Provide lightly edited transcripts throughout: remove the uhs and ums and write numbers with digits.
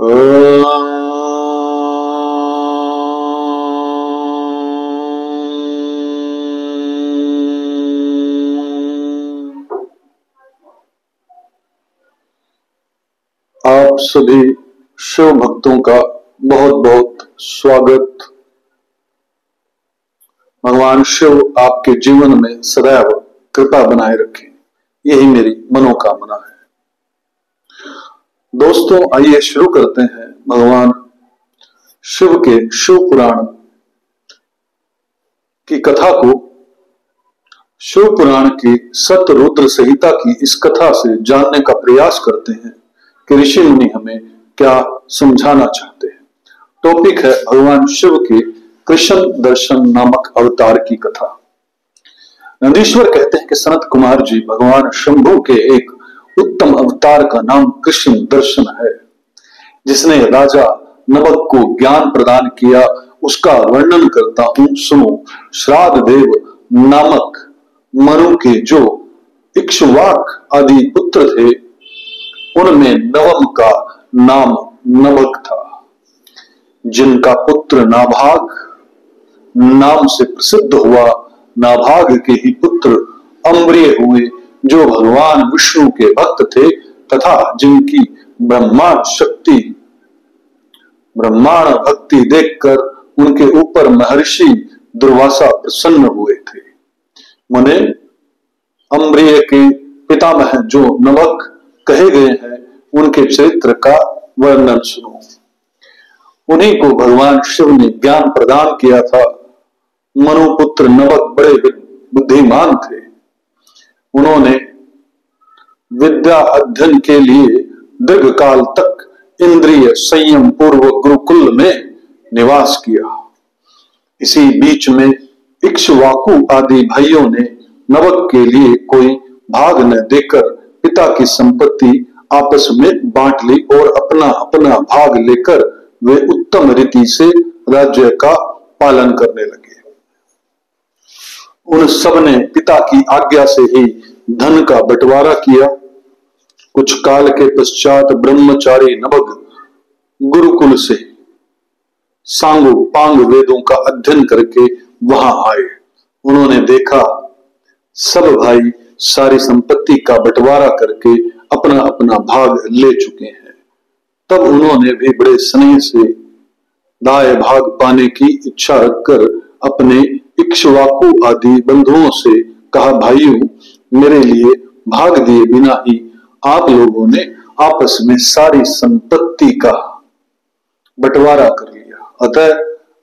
आप सभी शिव भक्तों का बहुत बहुत स्वागत। भगवान शिव आपके जीवन में सदैव कृपा बनाए रखें, यही मेरी मनोकामना है। दोस्तों, आइए शुरू करते हैं भगवान शिव के शिव पुराण की कथा को। शिव पुराण की सतरुद्र संहिता की इस कथा से जानने का प्रयास करते हैं कि ऋषि मुनि हमें क्या समझाना चाहते हैं। टॉपिक है भगवान शिव के कृष्ण दर्शन नामक अवतार की कथा। नंदीश्वर कहते हैं कि सनत कुमार जी, भगवान शंभु के एक उत्तम अवतार का नाम कृष्ण दर्शन है, जिसने राजा नवक को ज्ञान प्रदान किया। उसका वर्णन करता हूं, सुनो। श्राद्ध देव नामक मनु के जो इक्ष्वाक आदि पुत्र थे, उनमें नवम का नाम नभक था, जिनका पुत्र नाभाग नाम से प्रसिद्ध हुआ। नाभाग के ही पुत्र अम्बरीय हुए, जो भगवान विष्णु के भक्त थे तथा जिनकी ब्रह्मांड भक्ति देखकर उनके ऊपर महर्षि दुर्वासा प्रसन्न हुए थे। मुने, अम्बरीय के पितामह जो नभक कहे गए हैं, उनके चरित्र का वर्णन सुनो। उन्हीं को भगवान शिव ने ज्ञान प्रदान किया था। मनुपुत्र नभक बड़े बुद्धिमान थे। उन्होंने विद्या अध्ययन के लिए दीर्घ काल तक इंद्रिय संयम पूर्वक गुरुकुल में निवास किया। इसी बीच में इक्ष्वाकु आदि भाइयों ने नभक के लिए कोई भाग न देकर पिता की संपत्ति आपस में बांट ली और अपना अपना भाग लेकर वे उत्तम रीति से राज्य का पालन करने लगे। उन सब ने पिता की आज्ञा से ही धन का बंटवारा किया। कुछ काल के पश्चात ब्रह्मचारी नभग गुरुकुल से सांगो पांग वेदों का अध्ययन करके वहां आए। उन्होंने देखा सब भाई सारी संपत्ति का बंटवारा करके अपना अपना भाग ले चुके हैं। तब उन्होंने भी बड़े स्नेह से दाय भाग पाने की इच्छा रखकर अपने इक्ष्वाकु आदि बंधुओं से कहा, भाइयों, मेरे लिए भाग दिए बिना ही आप लोगों ने आपस में सारी संपत्ति का बंटवारा कर लिया। अतः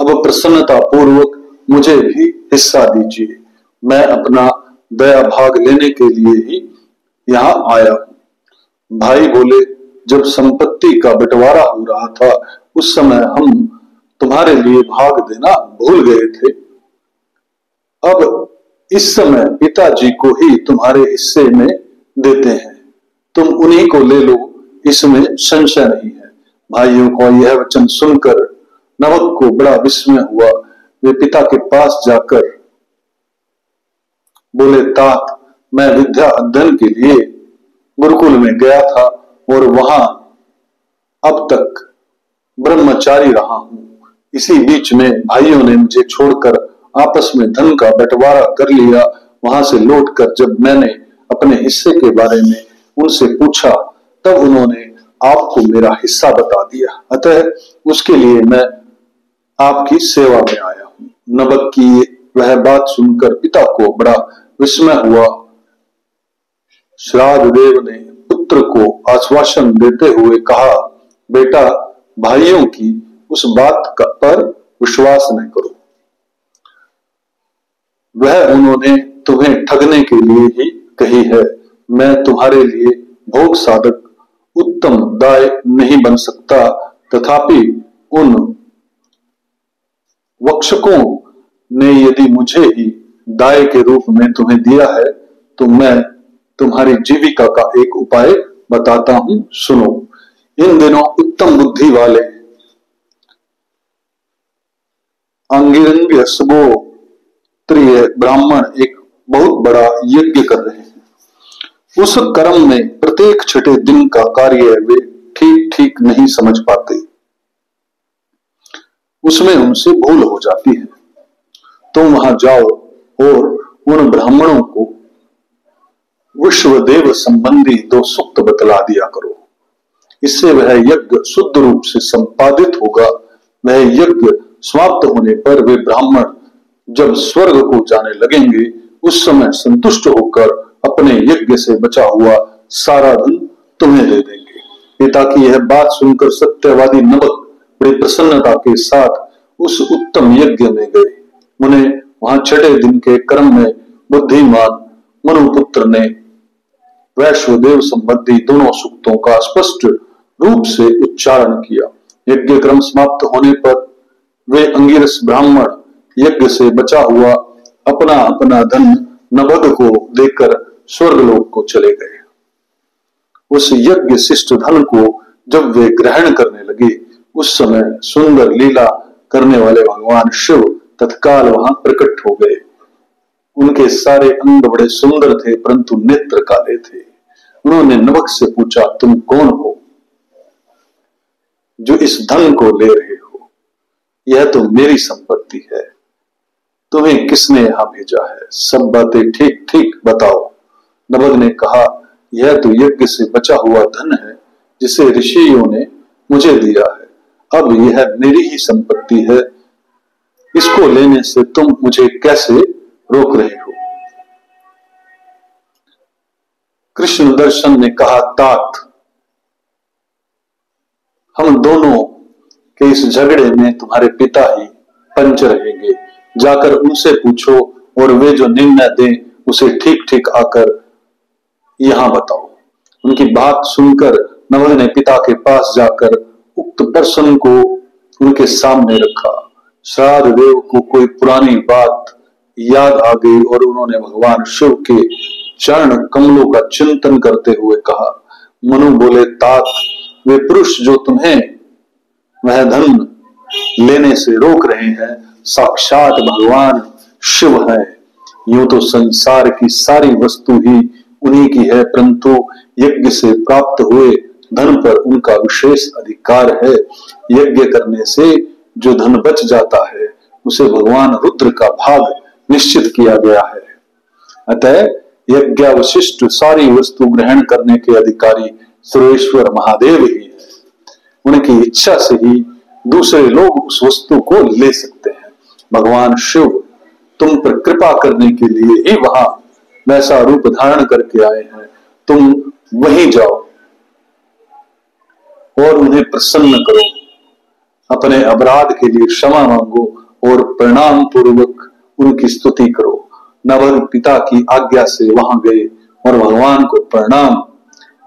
अब प्रसन्नता पूर्वक मुझे भी हिस्सा दीजिए। मैं अपना दया भाग लेने के लिए ही यहाँ आया हूं। भाई बोले, जब संपत्ति का बंटवारा हो रहा था, उस समय हम तुम्हारे लिए भाग देना भूल गए थे। अब इस समय पिताजी को ही तुम्हारे हिस्से में देते हैं, तुम उन्हीं को ले लो, इसमें संशय नहीं है। भाइयों को यह वचन सुनकर नभक को बड़ा विस्मय हुआ। वे पिता के पास जाकर बोले, तात, मैं विद्या अध्ययन के लिए गुरुकुल में गया था और वहां अब तक ब्रह्मचारी रहा हूं। इसी बीच में भाइयों ने मुझे छोड़कर आपस में धन का बंटवारा कर लिया। वहां से लौटकर जब मैंने अपने हिस्से के बारे में उनसे पूछा, तब उन्होंने आपको मेरा हिस्सा बता दिया। अतः उसके लिए मैं आपकी सेवा में आया हूं। नभक की वह बात सुनकर पिता को बड़ा विस्मय हुआ। श्राद्ध देव ने पुत्र को आश्वासन देते हुए कहा, बेटा, भाइयों की उस बात पर विश्वास न करो। वह उन्होंने तुम्हें ठगने के लिए ही कही है। मैं तुम्हारे लिए भोग साधक उत्तम दाय नहीं बन सकता। तथापि उन वक्षकों ने यदि मुझे ही दाय के रूप में तुम्हें दिया है, तो मैं तुम्हारी जीविका का एक उपाय बताता हूं, सुनो। इन दिनों उत्तम बुद्धि वाले अंगिरंग त्रिय ब्राह्मण एक बहुत बड़ा यज्ञ कर रहे हैं। उस कर्म में प्रत्येक छठे दिन का कार्य वे ठीक ठीक नहीं समझ पाते, उसमें उनसे भूल हो जाती है। तुम वहां जाओ और उन ब्राह्मणों को विश्वदेव संबंधी 2 सूक्त बतला दिया करो। इससे वह यज्ञ शुद्ध रूप से संपादित होगा। वह यज्ञ समाप्त होने पर वे ब्राह्मण जब स्वर्ग को जाने लगेंगे, उस समय संतुष्ट होकर अपने यज्ञ से बचा हुआ सारा धन तुम्हें दे देंगे। पिता की यह बात सुनकर सत्यवादी नबक बड़ी प्रसन्नता के साथ उस उत्तम यज्ञ में गए। उन्हें वहां 6 दिन के क्रम में बुद्धिमान मनुपुत्र ने वैश्वदेव संबंधी दोनों सूक्तों का स्पष्ट रूप से उच्चारण किया। यज्ञ क्रम समाप्त होने पर वे अंगिरस ब्राह्मण यज्ञ से बचा हुआ अपना अपना धन नभग को देकर स्वर्गलोक को चले गए। उस यज्ञ शिष्ट धन को जब वे ग्रहण करने लगे, उस समय सुंदर लीला करने वाले भगवान शिव तत्काल वहां प्रकट हो गए। उनके सारे अंग बड़े सुंदर थे, परंतु नेत्र काले थे। उन्होंने नभग से पूछा, तुम कौन हो जो इस धन को ले रहे हो? यह तो मेरी संपत्ति है, तुम्हें किसने यहां भेजा है? सब बातें ठीक ठीक बताओ। नभग ने कहा, यह तो यज्ञ से बचा हुआ धन है जिसे ऋषियों ने मुझे दिया है। अब यह मेरी ही संपत्ति है, इसको लेने से तुम मुझे कैसे रोक रहे हो? कृष्ण दर्शन ने कहा, तात, हम दोनों के इस झगड़े में तुम्हारे पिता ही पंच रहेंगे। जाकर उनसे पूछो और वे जो निर्णय दें उसे ठीक ठीक आकर यहां बताओ। उनकी बात सुनकर नभग ने पिता के पास जाकर उक्त प्रश्न को उनके सामने रखा। श्राद्ध देव को कोई पुरानी बात याद आ गई और उन्होंने भगवान शिव के चरण कमलों का चिंतन करते हुए कहा। मनु बोले, तात, वे पुरुष जो तुम्हें वह धन लेने से रोक रहे हैं, साक्षात भगवान शिव है। यूं तो संसार की सारी वस्तु ही उन्हीं की है, परंतु यज्ञ से प्राप्त हुए धन पर उनका विशेष अधिकार है। यज्ञ करने से जो धन बच जाता है उसे भगवान रुद्र का भाग निश्चित किया गया है। अतः यज्ञावशिष्ट सारी वस्तु ग्रहण करने के अधिकारी सर्वेश्वर महादेव ही है। उनकी इच्छा से ही दूसरे लोग उस वस्तु को ले सकते हैं। भगवान शिव तुम पर कृपा करने के लिए ही वहां वैसा रूप धारण करके आए हैं। तुम वहीं जाओ और उन्हें प्रसन्न करो, अपने अपराध के लिए क्षमा मांगो और प्रणाम पूर्वक उनकी स्तुति करो। नभग पिता की आज्ञा से वहां गए और भगवान को प्रणाम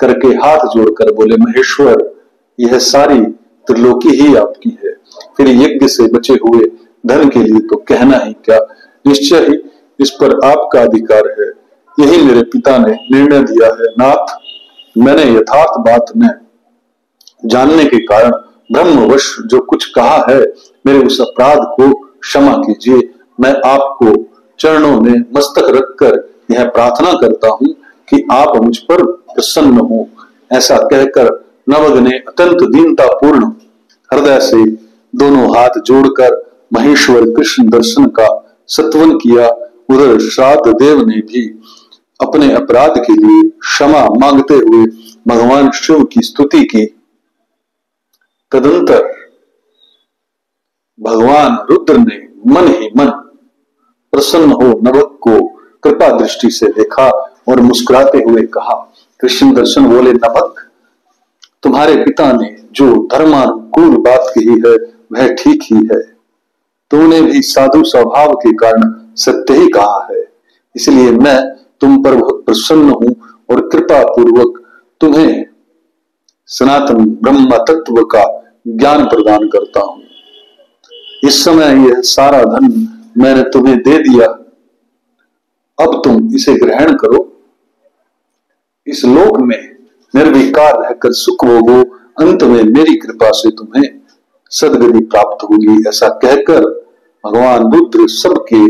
करके हाथ जोड़कर बोले, महेश्वर, यह सारी त्रिलोकी ही आपकी है। फिर यज्ञ से बचे हुए धन के लिए तो कहना ही क्या, निश्चय ही इस पर आपका अधिकार है। यही मेरे पिता ने निर्णय दिया है। नाथ, मैंने यथार्थ बात न जानने के कारण ब्रह्मवश जो कुछ कहा है, मेरे उस अपराध को क्षमा कीजिए। मैं आपको चरणों में मस्तक रखकर यह प्रार्थना करता हूं कि आप मुझ पर प्रसन्न हो। ऐसा कहकर नभग ने अत्यंत दीनतापूर्ण हृदय से दोनों हाथ जोड़कर महेश्वर कृष्ण दर्शन का सत्वन किया। उधर श्राद्ध देव ने भी अपने अपराध के लिए क्षमा मांगते हुए भगवान शिव की स्तुति की। तदंतर भगवान रुद्र ने मन ही मन प्रसन्न हो नभग को कृपा दृष्टि से देखा और मुस्कुराते हुए कहा। कृष्ण दर्शन बोले, नभग, तुम्हारे पिता ने जो धर्मानुकूल बात कही है वह ठीक ही है। तुमने भी साधु स्वभाव के कारण सत्य ही कहा है, इसलिए मैं तुम पर बहुत प्रसन्न हूं और कृपा पूर्वक तुम्हें सनातन ब्रह्म तत्व का ज्ञान प्रदान करता हूं। इस समय यह सारा धन मैंने तुम्हें दे दिया, अब तुम इसे ग्रहण करो। इस लोक में निर्विकार रहकर सुख भोगो, अंत में मेरी कृपा से तुम्हें सदगति प्राप्त होगी। ऐसा कहकर भगवान रुद्र सबके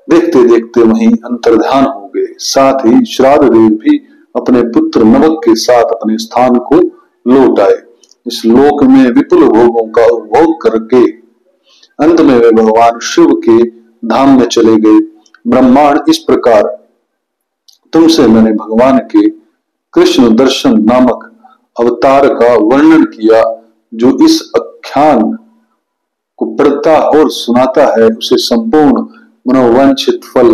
देखते देखते वहीं अंतर्ध्यान हो गए। साथ ही श्राद्ध देव भी अपने पुत्र नभग के साथ अपने स्थान को लौट आए। इस लोक में विपुल भोगों का उपभोग करके अंत में वे भगवान शिव के धाम में चले गए। ब्रह्मांड इस प्रकार तुमसे मैंने भगवान के कृष्ण दर्शन नामक अवतार का वर्णन किया। जो इस आख्यान को पढ़ता और सुनाता है उसे संपूर्ण मनोवांछित फल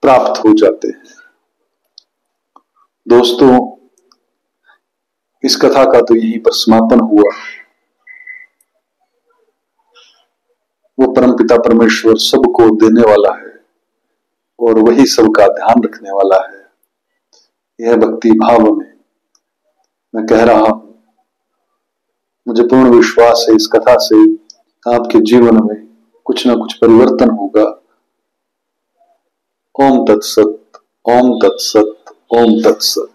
प्राप्त हो जाते हैं। दोस्तों, इस कथा का तो यहीं पर समापन हुआ। वो परमपिता परमेश्वर सबको देने वाला है और वही सबका ध्यान रखने वाला है। यह भक्ति भाव में मैं कह रहा हूं, मुझे पूर्ण विश्वास है इस कथा से आपके जीवन में कुछ ना कुछ परिवर्तन होगा। ओम तत्सत, ओम तत्सत, ओम तत्सत।